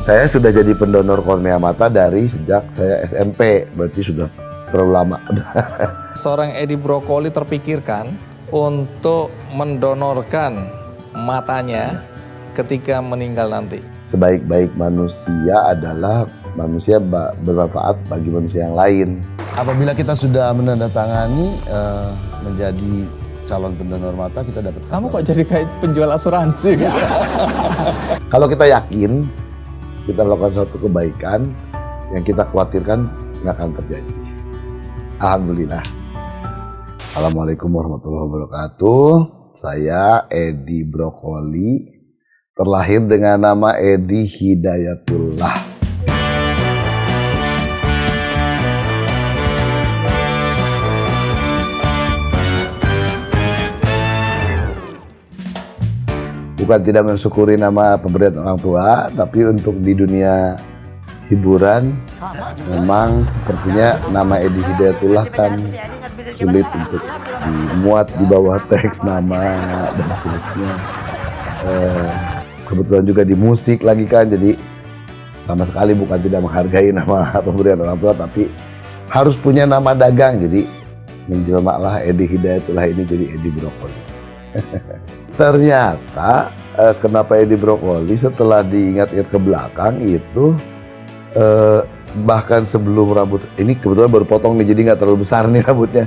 Saya sudah jadi pendonor kornea mata dari sejak saya SMP, berarti sudah terlalu lama. Seorang Edi Brokoli terpikirkan untuk mendonorkan matanya ketika meninggal nanti. Sebaik-baik manusia adalah manusia bermanfaat bagi manusia yang lain. Apabila kita sudah menandatangani menjadi calon pendonor mata, kita dapat. Kamu kok jadi kayak penjual asuransi? Kalau kita yakin kita melakukan suatu kebaikan, yang kita khawatirkan nggak akan terjadi. Alhamdulillah. Assalamualaikum warahmatullahi wabarakatuh. Saya Edi Brokoli, terlahir dengan nama Edi Hidayatullah. Bukan tidak mensyukuri nama pemberian orang tua, tapi untuk di dunia hiburan memang sepertinya nama Edi Hidayatullah kan sulit untuk dimuat di bawah teks nama dan seterusnya. Kebetulan juga di musik lagi kan, jadi sama sekali bukan tidak menghargai nama pemberian orang tua, tapi harus punya nama dagang. Jadi menjelmalah Edi Hidayatullah ini jadi Edi Brokoli. Ternyata kenapa Edi Brokoli, setelah diingat-ingat ke belakang itu bahkan sebelum rambut ini kebetulan baru potong nih, jadi nggak terlalu besar nih rambutnya.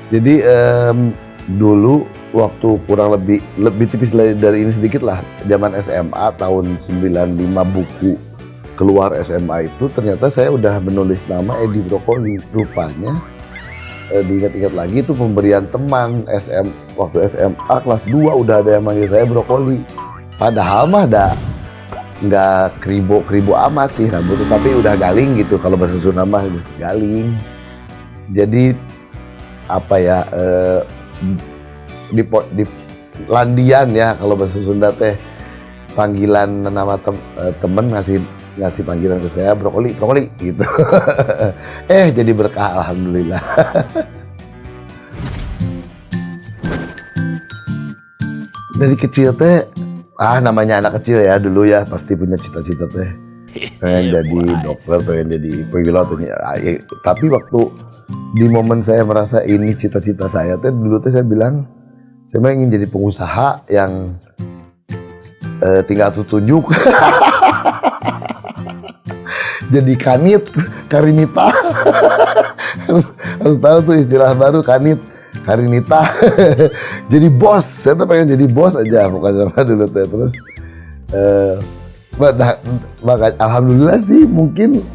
Jadi dulu waktu kurang lebih tipis dari ini sedikit lah, zaman SMA tahun 95 buku keluar SMA itu, ternyata saya udah menulis nama Edi Brokoli. Rupanya diingat-ingat lagi itu pemberian teman waktu SMA kelas 2 udah ada yang manggil saya Brokoli. Padahal mah nggak kribo amat sih rambutnya, tapi udah galing gitu, kalau bahasa Sunda mah galing. Jadi apa ya, di landian ya kalau bahasa Sunda teh, panggilan nama temen ngasih panggilan ke saya Brokoli gitu. Jadi berkah, alhamdulillah. Dari kecil teh, namanya anak kecil ya dulu ya, pasti punya cita-cita teh. Pengen jadi dokter, pengen jadi pilot. Tapi waktu di momen saya merasa ini cita-cita saya teh, dulu teh saya bilang, saya ingin jadi pengusaha yang tinggal tunjuk. Jadi karinita. harus tahu tuh istilah baru, karinita. Jadi bos, saya tuh pengen jadi bos aja, bukan sama dulu teh. Terus maka alhamdulillah sih, mungkin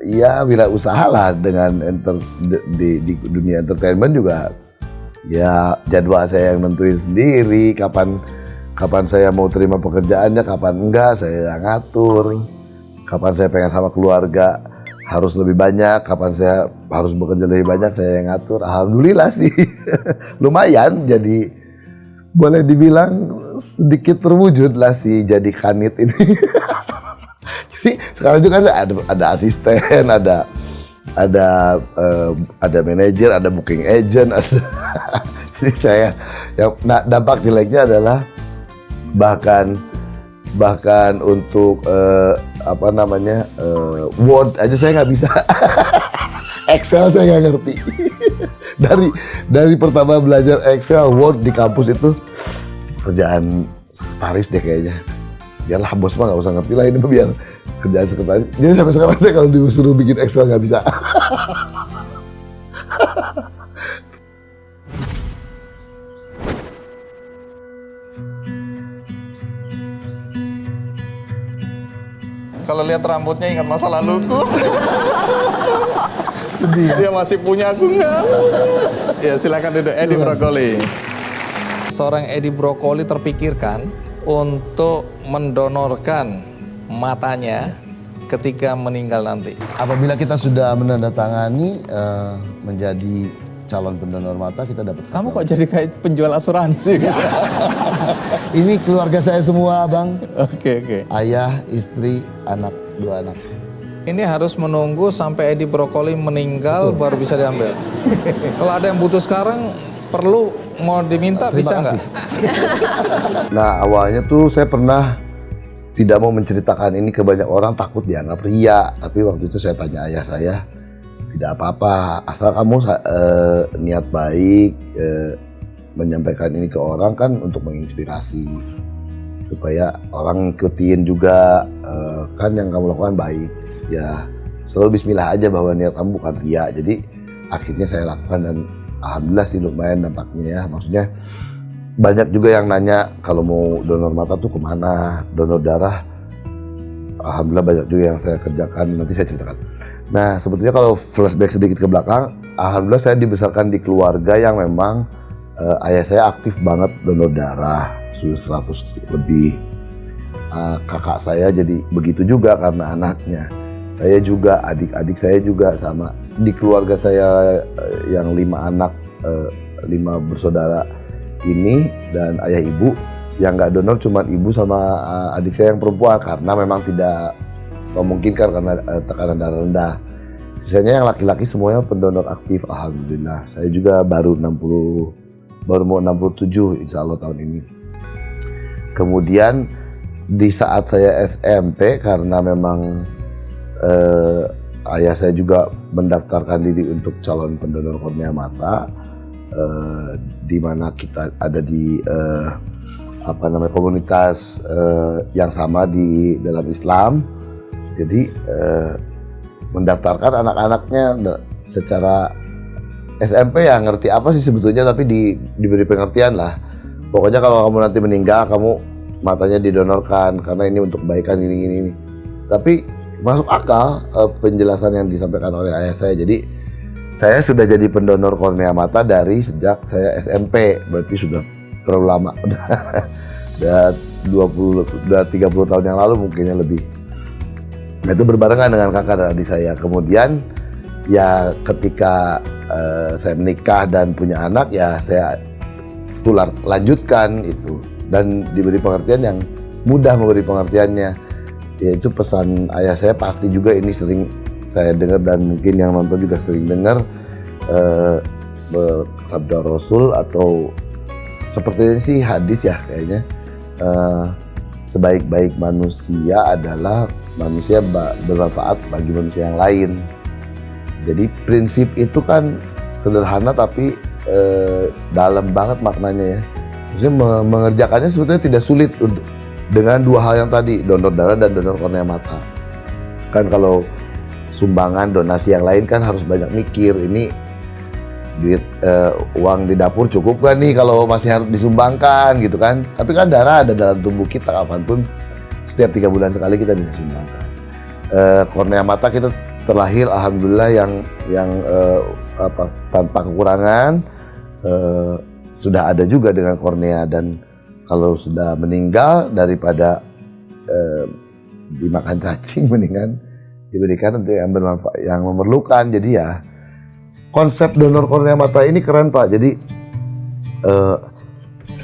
ya wirausaha lah dengan di dunia entertainment juga. Ya jadwal saya yang nentuin sendiri, kapan saya mau terima pekerjaannya, kapan enggak saya yang ngatur. Kapan saya pengen sama keluarga harus lebih banyak, kapan saya harus bekerja lebih banyak, saya yang ngatur. Alhamdulillah sih, lumayan. Jadi boleh dibilang sedikit terwujud lah sih jadi kanit ini. Jadi sekarang juga ada asisten, ada manajer, ada booking agent, ada. Jadi saya yang dampak jeleknya adalah bahkan untuk Word aja saya nggak bisa. Excel saya nggak ngerti. dari pertama belajar Excel, Word di kampus itu kerjaan sekretaris deh kayaknya. Biarlah bos mah nggak usah ngerti lah, ini biar kerjaan sekretaris. Jadi sampai sekarang saya kalau disuruh bikin Excel nggak bisa. Kalau lihat rambutnya ingat masa laluku. Sedih ya? Dia masih punya, aku enggak. Ya silakan duduk, Edi Brokoli. Seorang Edi Brokoli terpikirkan untuk mendonorkan matanya ketika meninggal nanti. Apabila kita sudah menandatangani menjadi calon pendonor mata, kita dapat. Kamu kok jadi kayak penjual asuransi? Ini keluarga saya semua, Bang. Oke. Ayah, istri, anak, 2 anak. Ini harus menunggu sampai Edi Brokoli meninggal baru bisa diambil. Kalau ada yang butuh sekarang, perlu mau diminta, bisa nggak? Nah awalnya tuh saya pernah tidak mau menceritakan ini ke banyak orang, takut dianggap ria. Tapi waktu itu saya tanya ayah saya, tidak apa-apa, asal kamu niat baik, menyampaikan ini ke orang kan untuk menginspirasi, supaya orang ngikutin juga, kan yang kamu lakukan baik. Ya selalu bismillah aja bahwa niat kamu bukan ria. Jadi akhirnya saya lakukan dan alhamdulillah sih lumayan dampaknya ya. Maksudnya banyak juga yang nanya kalau mau donor mata tuh kemana, donor darah. Alhamdulillah banyak juga yang saya kerjakan, nanti saya ceritakan. Nah sebetulnya kalau flashback sedikit ke belakang, alhamdulillah saya dibesarkan di keluarga yang memang ayah saya aktif banget donor darah, 100 lebih. Kakak saya jadi begitu juga karena anaknya. Saya juga, adik-adik saya juga sama. Di keluarga saya yang 5 anak, 5 bersaudara ini dan ayah ibu, yang nggak donor cuma ibu sama adik saya yang perempuan karena memang tidak memungkinkan karena tekanan darah rendah. Sisanya yang laki-laki semuanya pendonor aktif, alhamdulillah. Saya juga baru mau 67 insya Allah tahun ini. Kemudian di saat saya SMP, karena memang ayah saya juga mendaftarkan diri untuk calon pendonor kornea mata, di mana kita ada di komunitas yang sama di dalam Islam. Jadi mendaftarkan anak-anaknya secara SMP ya ngerti apa sih sebetulnya, tapi diberi pengertian lah. Pokoknya kalau kamu nanti meninggal, kamu matanya didonorkan karena ini untuk kebaikan ini. Tapi masuk akal penjelasan yang disampaikan oleh ayah saya. Jadi saya sudah jadi pendonor kornea mata dari sejak saya SMP, berarti sudah terlalu lama. Udah 30 tahun yang lalu mungkinnya lebih. Nah itu berbarengan dengan kakak dan adik saya. Kemudian ya ketika saya menikah dan punya anak, ya saya lanjutkan itu dan diberi pengertian yang mudah memberi pengertiannya, yaitu pesan ayah saya. Pasti juga ini sering saya dengar dan mungkin yang nonton juga sering dengar, sabda Rasul atau seperti ini sih hadis ya kayaknya, sebaik-baik manusia adalah manusia bermanfaat bagi manusia yang lain. Jadi prinsip itu kan sederhana tapi dalam banget maknanya ya. Maksudnya mengerjakannya sebetulnya tidak sulit untuk dengan 2 hal yang tadi, donor darah dan donor kornea mata. Kan kalau sumbangan donasi yang lain kan harus banyak mikir, ini duit uang di dapur cukup kan nih kalau masih harus disumbangkan gitu kan. Tapi kan darah ada dalam tubuh kita kapanpun, setiap 3 bulan sekali kita bisa sumbangkan. Kornea mata kita terlahir alhamdulillah yang tanpa kekurangan, sudah ada juga dengan kornea, dan kalau sudah meninggal daripada dimakan cacing mendingan diberikan untuk yang bermanfaat, yang memerlukan. Jadi ya konsep donor kornea mata ini keren Pak. Jadi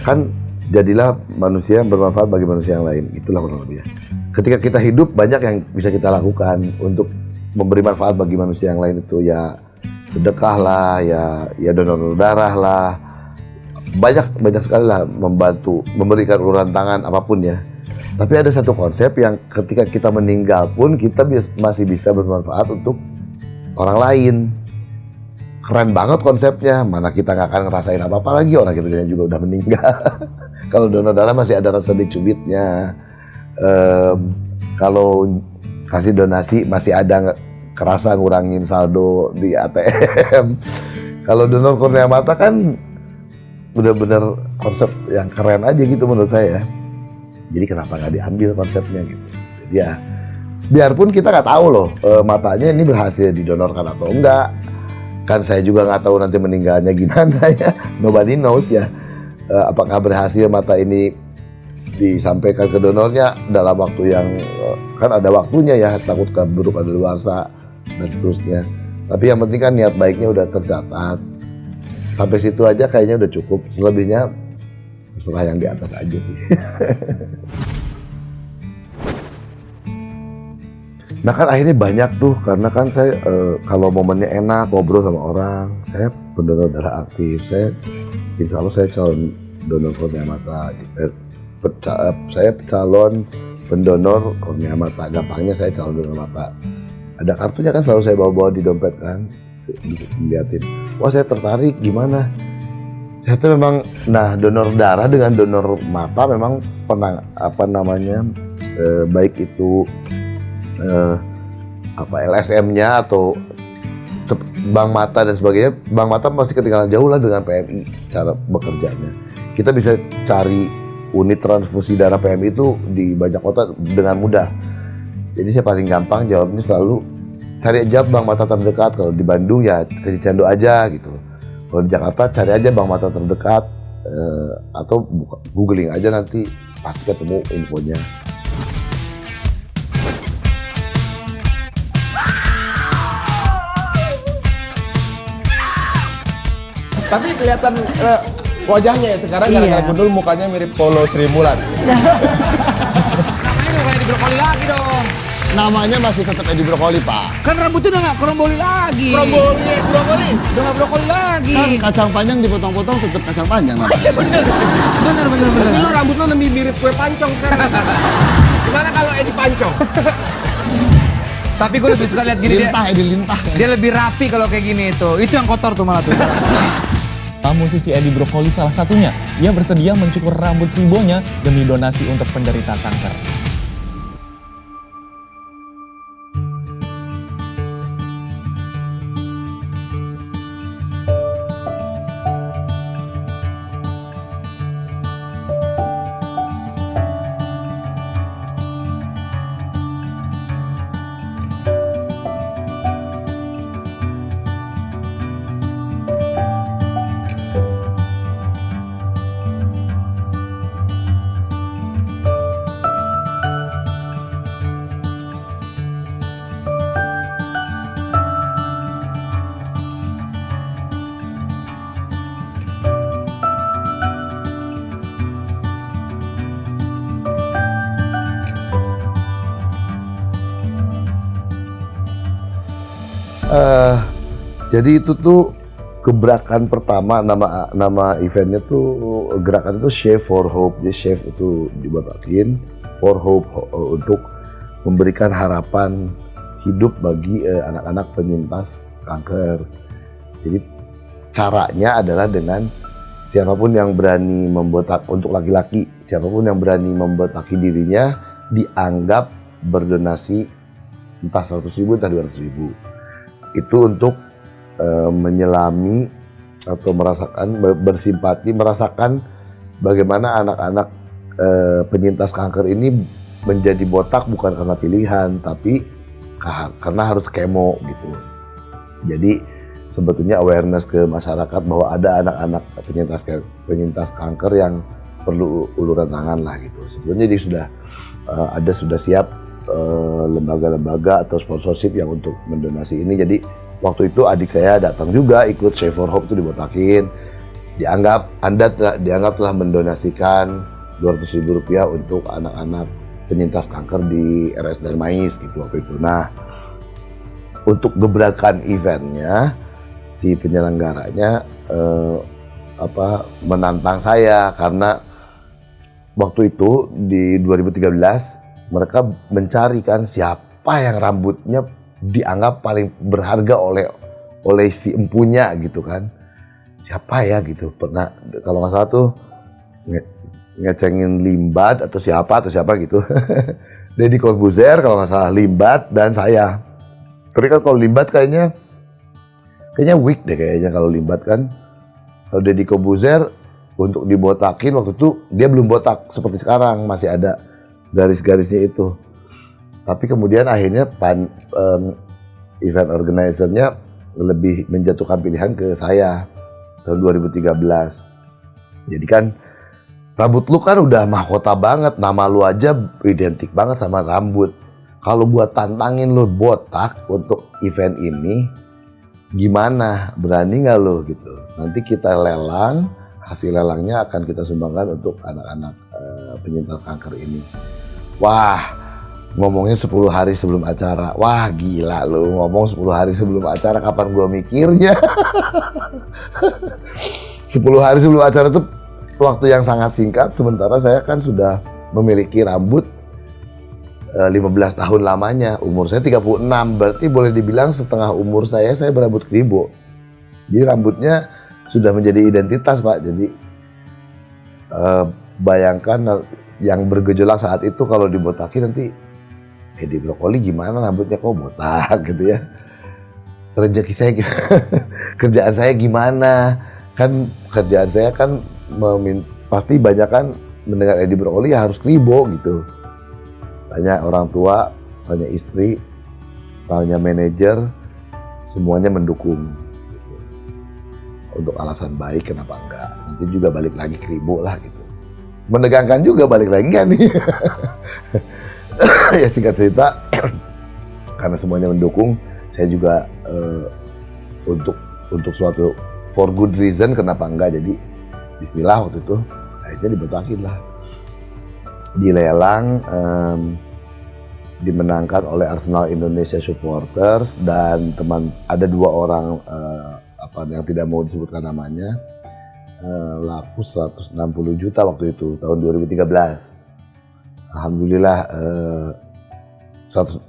kan jadilah manusia yang bermanfaat bagi manusia yang lain, itulah kurang lebih ya. Ketika kita hidup banyak yang bisa kita lakukan untuk memberi manfaat bagi manusia yang lain, itu ya sedekah lah, ya donor darah lah, banyak sekali lah, membantu, memberikan uluran tangan apapun ya. Tapi ada satu konsep yang ketika kita meninggal pun kita masih bisa bermanfaat untuk orang lain. Keren banget konsepnya. Mana kita nggak akan ngerasain apa-apa lagi, orang kita juga udah meninggal. Kalau donor darah masih ada rasa dicubitnya. Kalau kasih donasi masih ada kerasa ngurangin saldo di ATM. Kalau donor kornea mata kan benar-benar konsep yang keren aja gitu menurut saya. Jadi kenapa nggak diambil konsepnya gitu? Jadi ya biarpun kita nggak tahu loh matanya ini berhasil didonorkan atau enggak. Kan saya juga nggak tahu nanti meninggalnya gimana ya. Nobody knows ya. Apakah berhasil mata ini disampaikan ke donornya dalam waktu yang kan ada waktunya ya, takut keburu kadaluarsa dan seterusnya. Tapi yang penting kan niat baiknya udah tercatat. Sampai situ aja kayaknya udah cukup. Selebihnya terserah yang di atas aja sih. Nah kan akhirnya banyak tuh, karena kan saya kalau momennya enak ngobrol sama orang, saya pendonor darah aktif, saya insya Allah saya calon donor kornea mata, saya calon pendonor kornea mata. Gampangnya saya calon donor mata. Ada kartunya kan, selalu saya bawa-bawa di dompet kan, diliatin. Wah saya tertarik, gimana? Saya tuh memang, nah donor darah dengan donor mata memang pernah baik itu LSM-nya atau bank mata dan sebagainya. Bank mata masih ketinggalan jauh lah dengan PMI cara bekerjanya. Kita bisa cari unit transfusi darah PMI itu di banyak kota dengan mudah. Jadi saya paling gampang jawabnya selalu cari aja bank mata terdekat. Kalau di Bandung ya ke Cicandu aja gitu. Kalau di Jakarta cari aja bank mata terdekat atau googling aja, nanti pasti ketemu infonya. Tapi kelihatan wajahnya ya sekarang gara-gara gundul, mukanya mirip Polo Sri Mulat. Namanya bukan Edi Brokoli lagi dong. Namanya masih tetap Edi Brokoli, Pak. Kan rambutnya udah nggak kromboli lagi. Brokoli. Udah nggak brokoli lagi. Kan kacang panjang dipotong-potong tetap kacang panjang namanya. Bener. Tapi lu rambut lu lebih mirip kue pancong sekarang. Gimana kalau Edi Pancong? Tapi gue lebih suka lihat gini, Edi Lintah. dia lebih rapi kalau kayak gini itu. Itu yang kotor tuh malah tuh. Musisi Edi Brokoli salah satunya. Ia bersedia mencukur rambut ribonya demi donasi untuk penderita kanker. Jadi itu tuh gebrakan pertama, nama eventnya tuh, gerakan itu Shave for Hope. Jadi Shave itu dibatakin, for Hope untuk memberikan harapan hidup bagi anak-anak penyintas kanker. Jadi caranya adalah dengan siapapun yang berani membotak, untuk laki-laki, siapapun yang berani membotaki dirinya dianggap berdonasi entah 100.000 entah 200.000. Itu untuk menyelami atau merasakan, bersimpati, merasakan bagaimana anak-anak penyintas kanker ini menjadi botak bukan karena pilihan, tapi karena harus kemo gitu. Jadi sebetulnya awareness ke masyarakat bahwa ada anak-anak penyintas kanker yang perlu uluran tangan lah gitu. Sebetulnya dia sudah siap lembaga-lembaga atau sponsorship yang untuk mendonasi ini. Jadi waktu itu adik saya datang juga ikut Shave for Hope itu dibotakin. Dianggap telah mendonasikan Rp200.000 untuk anak-anak penyintas kanker di RS Darmais gitu waktu itu. Nah, untuk gebrakan eventnya si penyelenggaranya menantang saya karena waktu itu di 2013 mereka mencari kan siapa yang rambutnya dianggap paling berharga oleh si empunya gitu kan. Siapa ya gitu. Pernah kalau nggak salah tuh ngecengin Limbat atau siapa gitu. Deddy Corbuzier kalau nggak salah, Limbat dan saya. Tapi kan kalau Limbat kayaknya weak deh kayaknya kalau Limbat kan. Kalau Deddy Corbuzier untuk dibotakin waktu itu dia belum botak seperti sekarang, masih ada garis-garisnya itu. Tapi kemudian akhirnya event organizer-nya lebih menjatuhkan pilihan ke saya tahun 2013. Jadi kan rambut lu kan udah mahkota banget, nama lu aja identik banget sama rambut. Kalau gua tantangin lu botak untuk event ini, gimana? Berani nggak lu gitu? Nanti kita lelang, hasil lelangnya akan kita sumbangkan untuk anak-anak penyintas kanker ini. Wah, ngomongnya 10 hari sebelum acara. Wah gila lu, ngomong 10 hari sebelum acara, kapan gua mikirnya. 10 hari sebelum acara itu waktu yang sangat singkat, sementara saya kan sudah memiliki rambut 15 tahun lamanya. Umur saya 36, berarti boleh dibilang setengah umur saya berambut kribo. Jadi rambutnya sudah menjadi identitas, Pak. Jadi bayangkan yang bergejolak saat itu kalau dibotakin nanti Edi Brokoli gimana rambutnya kok botak gitu ya. Rezeki saya kerjaan saya gimana? Kan kerjaan saya kan pasti banyak kan mendengar Edi Brokoli ya harus kribo gitu. Tanya orang tua, tanya istri, tanya manajer, semuanya mendukung. Untuk alasan baik kenapa enggak? Nanti juga balik lagi kribo lah gitu. Menegangkan juga balik lagi kan nih. Ya singkat cerita, karena semuanya mendukung, saya juga untuk suatu for good reason kenapa enggak, jadi bismillah waktu itu akhirnya dibotakin lah. Dilelang, dimenangkan oleh Arsenal Indonesia Supporters dan ada 2 orang yang tidak mau disebutkan namanya, laku 160 juta waktu itu tahun 2013. Alhamdulillah 100%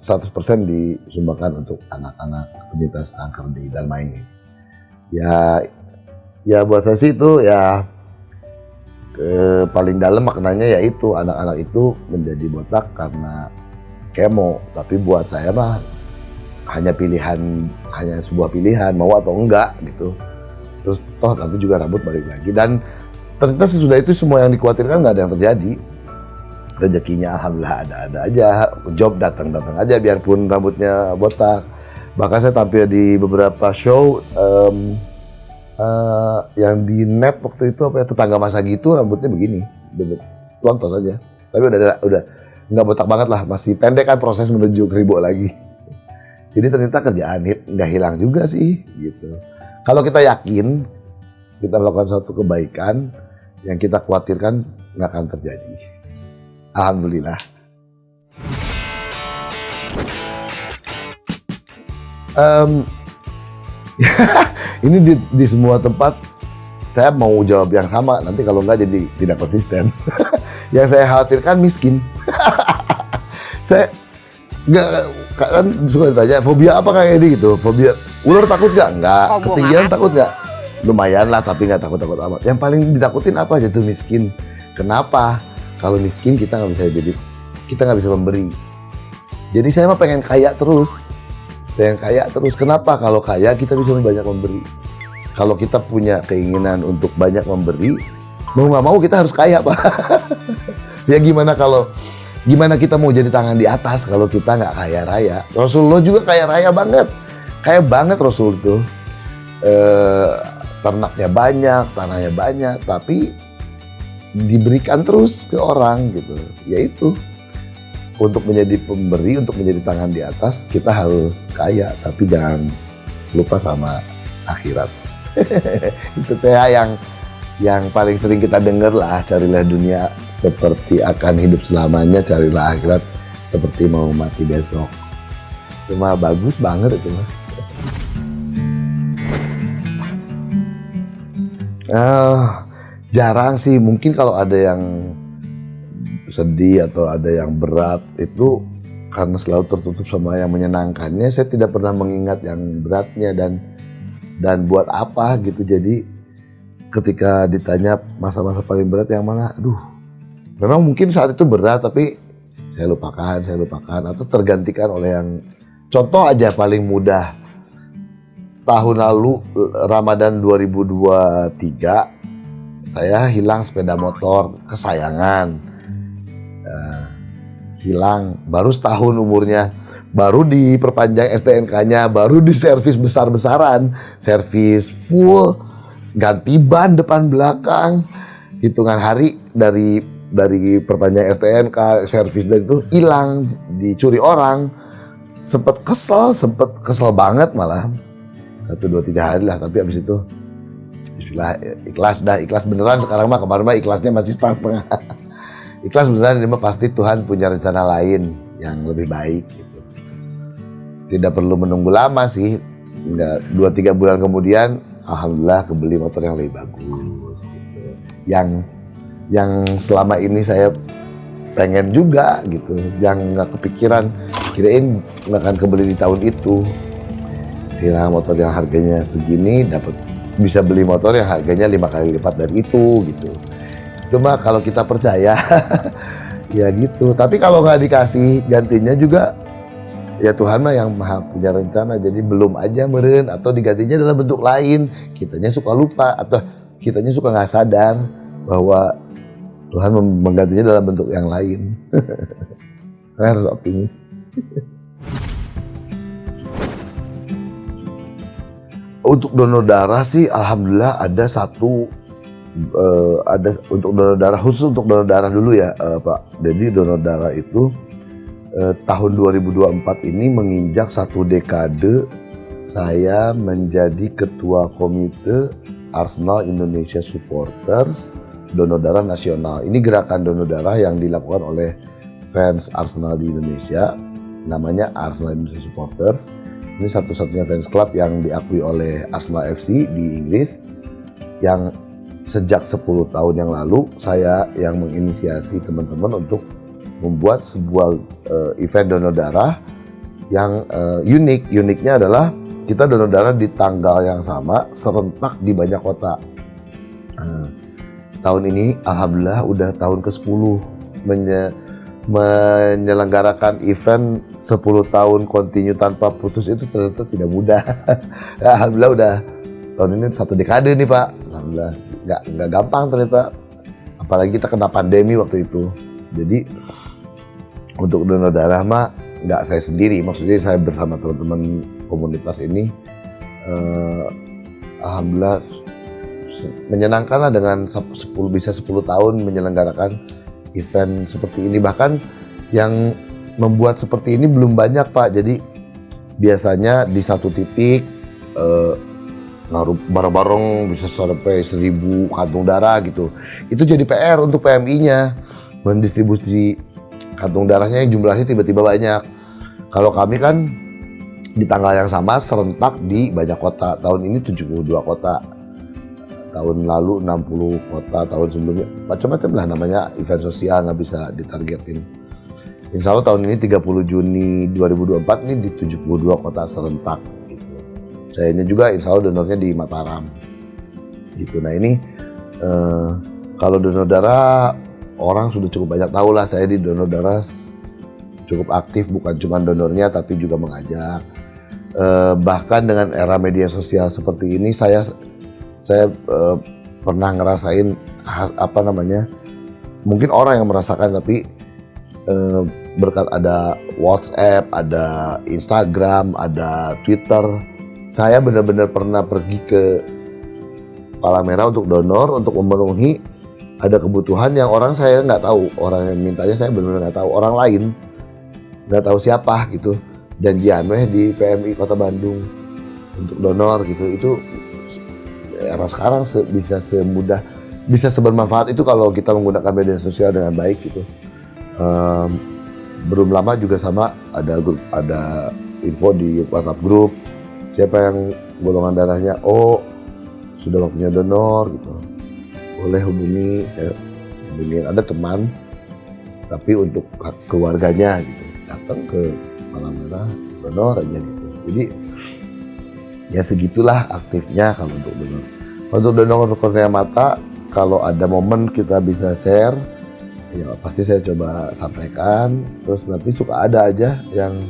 disumbangkan untuk anak-anak penyintas kanker di Darmais. Ya buat saya sih itu ya paling dalam maknanya yaitu anak-anak itu menjadi botak karena kemo, tapi buat saya mah hanya sebuah pilihan mau atau enggak gitu. Terus toh nanti juga rambut balik lagi, dan ternyata sesudah itu semua yang dikhawatirkan nggak ada yang terjadi. Rezekinya alhamdulillah ada aja, job datang aja biarpun rambutnya botak. Bahkan saya tampil di beberapa show yang di net waktu itu tetangga masa gitu rambutnya begini, tonton saja. Tapi udah nggak botak banget lah, masih pendek kan proses menuju kribo lagi. Jadi ternyata kerjaan nggak hilang juga sih gitu. Kalau kita yakin kita melakukan suatu kebaikan, yang kita khawatirkan nggak akan terjadi. Alhamdulillah. Ini di semua tempat saya mau jawab yang sama, nanti kalau nggak jadi tidak konsisten. Yang saya khawatirkan miskin. Saya nggak, kan suka ditanya fobia apa kayak ini gitu. Fobia ular takut nggak? Nggak. Ketinggian takut nggak? Lumayan lah, tapi nggak takut amat. Yang paling ditakutin apa? Jatuh miskin. Kenapa? Kalau miskin kita nggak bisa memberi. Jadi saya mah pengen kaya terus. Kenapa? Kalau kaya kita bisa banyak memberi. Kalau kita punya keinginan untuk banyak memberi, mau nggak mau kita harus kaya, Pak. Ya gimana kita mau jadi tangan di atas kalau kita nggak kaya raya? Rasulullah juga kaya raya banget. Kaya banget Rasul itu. Ternaknya banyak, tanahnya banyak, tapi diberikan terus ke orang gitu. Yaitu untuk menjadi pemberi, untuk menjadi tangan di atas, kita harus kaya, tapi jangan lupa sama akhirat. Itu yang paling sering kita dengar lah, carilah dunia seperti akan hidup selamanya, carilah akhirat seperti mau mati besok. Cuma bagus banget itu mah. Jarang sih, mungkin kalau ada yang sedih atau ada yang berat itu karena selalu tertutup sama yang menyenangkannya, saya tidak pernah mengingat yang beratnya dan buat apa gitu. Jadi ketika ditanya masa-masa paling berat yang mana, memang mungkin saat itu berat tapi saya lupakan atau tergantikan oleh yang contoh aja paling mudah. Tahun lalu Ramadan 2023 saya hilang sepeda motor kesayangan. Hilang, baru setahun umurnya, baru diperpanjang STNK-nya, baru diservis besar-besaran, servis full, ganti ban depan belakang, hitungan hari dari perpanjang STNK, servis dan itu hilang, dicuri orang, sempet kesel banget malah, 1, 2, 3 hari lah, tapi abis itu bismillah, ikhlas beneran sekarang mah, kemarin mah ikhlasnya masih setengah. Ikhlas beneran, ini mah pasti Tuhan punya rencana lain yang lebih baik gitu. Tidak perlu menunggu lama sih, 2-3 bulan kemudian alhamdulillah kebeli motor yang lebih bagus gitu. Yang selama ini saya pengen juga gitu, yang nggak kepikiran, kirain nggak akan kebeli di tahun itu. Kira motor yang harganya segini dapat bisa beli motor yang harganya 5 kali lipat dari itu gitu. Cuma kalau kita percaya ya gitu. Tapi kalau nggak dikasih gantinya juga ya Tuhan mah yang maha punya rencana. Jadi belum aja meren atau digantinya dalam bentuk lain. Kitanya suka lupa atau kitanya suka nggak sadar bahwa Tuhan menggantinya dalam bentuk yang lain. Saya harus optimis. Untuk donor darah sih alhamdulillah ada satu ada untuk donor darah, khusus untuk donor darah dulu ya Pak. Jadi donor darah itu tahun 2024 ini menginjak 1 dekade saya menjadi ketua komite Arsenal Indonesia Supporters Donor Darah Nasional. Ini gerakan donor darah yang dilakukan oleh fans Arsenal di Indonesia, namanya Arsenal Indonesia Supporters. Ini satu-satunya fans club yang diakui oleh Arsenal FC di Inggris, yang sejak 10 tahun yang lalu saya yang menginisiasi teman-teman untuk membuat sebuah event donor darah yang unik. Uniknya adalah kita donor darah di tanggal yang sama serentak di banyak kota. Tahun ini alhamdulillah udah tahun ke-10 menyelenggarakan event 10 tahun kontinu tanpa putus. Itu ternyata tidak mudah. Alhamdulillah udah tahun ini 1 dekade nih Pak. Alhamdulillah nggak gampang ternyata. Apalagi kita kena pandemi waktu itu. Jadi untuk donor darah mah nggak saya sendiri, maksudnya saya bersama teman-teman komunitas ini. Alhamdulillah menyenangkan lah dengan 10 tahun menyelenggarakan event seperti ini. Bahkan yang membuat seperti ini belum banyak Pak. Jadi biasanya di satu titik naruh bareng-bareng bisa sampai 1000 kantung darah gitu. Itu jadi PR untuk PMI-nya, mendistribusi kantung darahnya yang jumlahnya tiba-tiba banyak. Kalau kami kan di tanggal yang sama serentak di banyak kota. Tahun ini 72 kota. Tahun lalu 60 kota, tahun sebelumnya macam-macam lah, namanya event sosial, nggak bisa ditargetin. Insya Allah tahun ini 30 Juni 2024 ini di 72 kota serentak gitu. Sayanya juga insya Allah donornya di Mataram gitu. Nah ini kalau donor darah orang sudah cukup banyak tahu lah, saya di donor darah cukup aktif, bukan cuma donornya tapi juga mengajak. Bahkan dengan era media sosial seperti ini saya pernah ngerasain apa namanya, mungkin orang yang merasakan, tapi berkat ada WhatsApp, ada Instagram, ada Twitter, saya benar-benar pernah pergi ke Palang Merah untuk donor, untuk memenuhi ada kebutuhan yang orang saya nggak tahu, orang yang mintanya saya benar-benar nggak tahu, orang lain nggak tahu siapa gitu, janjian di PMI Kota Bandung untuk donor gitu. Itu era sekarang bisa semudah, bisa sebermanfaat itu kalau kita menggunakan media sosial dengan baik gitu. Belum lama juga sama ada grup, ada info di WhatsApp grup, siapa yang golongan darahnya sudah waktunya donor gitu, boleh hubungi. Saya hubungin, ada teman tapi untuk keluarganya gitu, datang ke Palang Merah donor aja gitu. Jadi ya segitulah aktifnya kalau untuk donor. Untuk donor kornea mata, kalau ada momen kita bisa share, ya pasti saya coba sampaikan. Terus nanti suka ada aja yang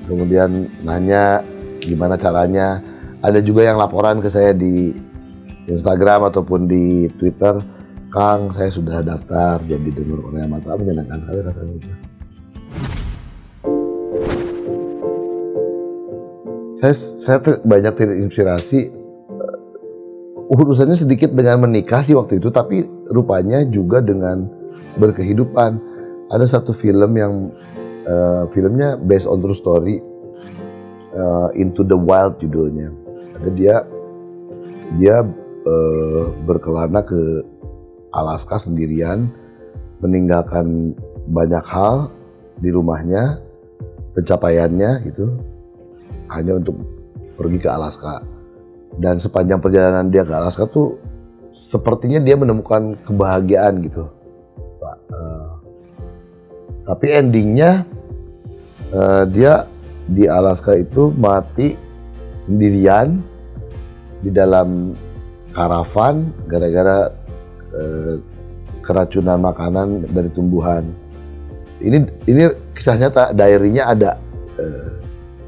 kemudian nanya gimana caranya. Ada juga yang laporan ke saya di Instagram ataupun di Twitter, Kang saya sudah daftar jadi donor kornea mata. Menyenangkan sekali rasanya itu. Saya banyak terinspirasi, urusannya sedikit dengan menikah sih waktu itu, tapi rupanya juga dengan berkehidupan. Ada satu film yang filmnya based on true story, Into the Wild judulnya. Ada dia berkelana ke Alaska sendirian, meninggalkan banyak hal di rumahnya, pencapaiannya gitu, hanya untuk pergi ke Alaska. Dan sepanjang perjalanan dia ke Alaska tuh sepertinya dia menemukan kebahagiaan gitu Pak. Tapi endingnya dia di Alaska itu mati sendirian di dalam karavan gara-gara keracunan makanan dari tumbuhan. Ini kisah nyata, diary-nya ada.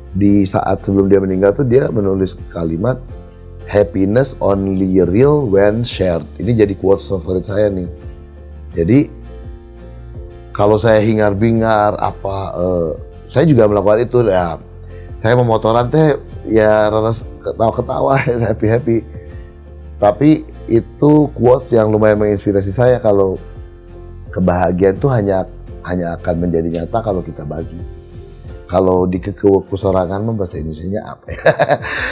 Di saat sebelum dia meninggal tuh dia menulis kalimat happiness only real when shared. Ini jadi quotes favorit saya nih. Jadi kalau saya hingar-bingar saya juga melakukan itu ya. Saya memotoran teh ya ketawa-ketawa, happy-happy. Tapi itu quotes yang lumayan menginspirasi saya kalau kebahagiaan itu hanya akan menjadi nyata kalau kita bagi. Kalau di kekurangan mah bahasa Indonesianya apa ya?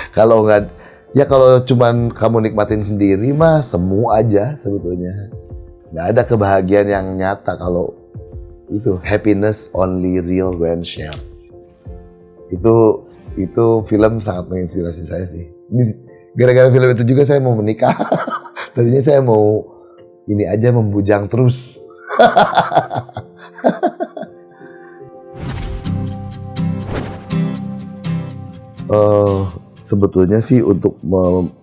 Kalau enggak, ya kalau cuman kamu nikmatin sendiri mah semu aja sebetulnya. Nggak ada kebahagiaan yang nyata kalau itu happiness only real when shared. Itu film sangat menginspirasi saya sih. Gara-gara film itu juga saya mau menikah. Tadinya saya mau ini aja membujang terus. Sebetulnya sih untuk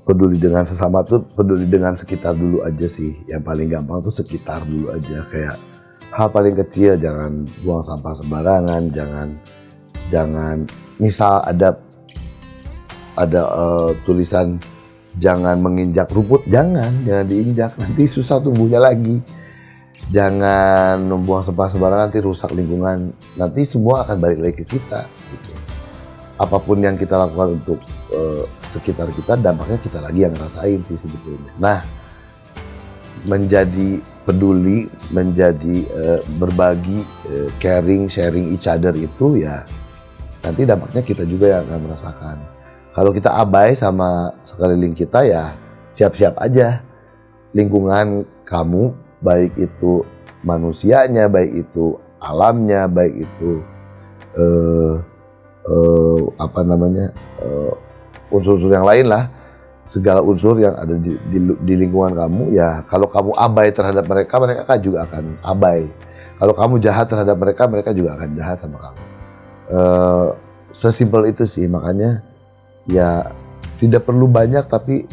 peduli dengan sesama tuh peduli dengan sekitar dulu aja sih. Yang paling gampang tuh sekitar dulu aja, kayak hal paling kecil, jangan buang sampah sembarangan, jangan misal ada tulisan jangan menginjak rumput, jangan diinjak, nanti susah tumbuhnya lagi. Jangan membuang sampah sembarangan, nanti rusak lingkungan, nanti semua akan balik lagi ke kita gitu. Apapun yang kita lakukan untuk sekitar kita, dampaknya kita lagi yang ngerasain sih sebetulnya. Nah, menjadi peduli, menjadi berbagi, caring, sharing each other itu ya nanti dampaknya kita juga yang akan merasakan. Kalau kita abai sama sekeliling kita ya siap-siap aja lingkungan kamu, baik itu manusianya, baik itu alamnya, baik itu unsur-unsur yang lain lah, segala unsur yang ada di lingkungan kamu ya. Kalau kamu abai terhadap mereka, mereka juga akan abai. Kalau kamu jahat terhadap mereka, mereka juga akan jahat sama kamu. Sesimpel itu sih, makanya ya tidak perlu banyak tapi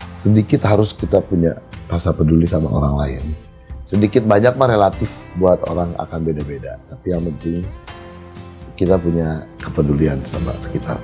sedikit harus kita punya rasa peduli sama orang lain. Sedikit banyak mah relatif, buat orang akan beda-beda, tapi yang penting kita punya kepedulian sama sekitar.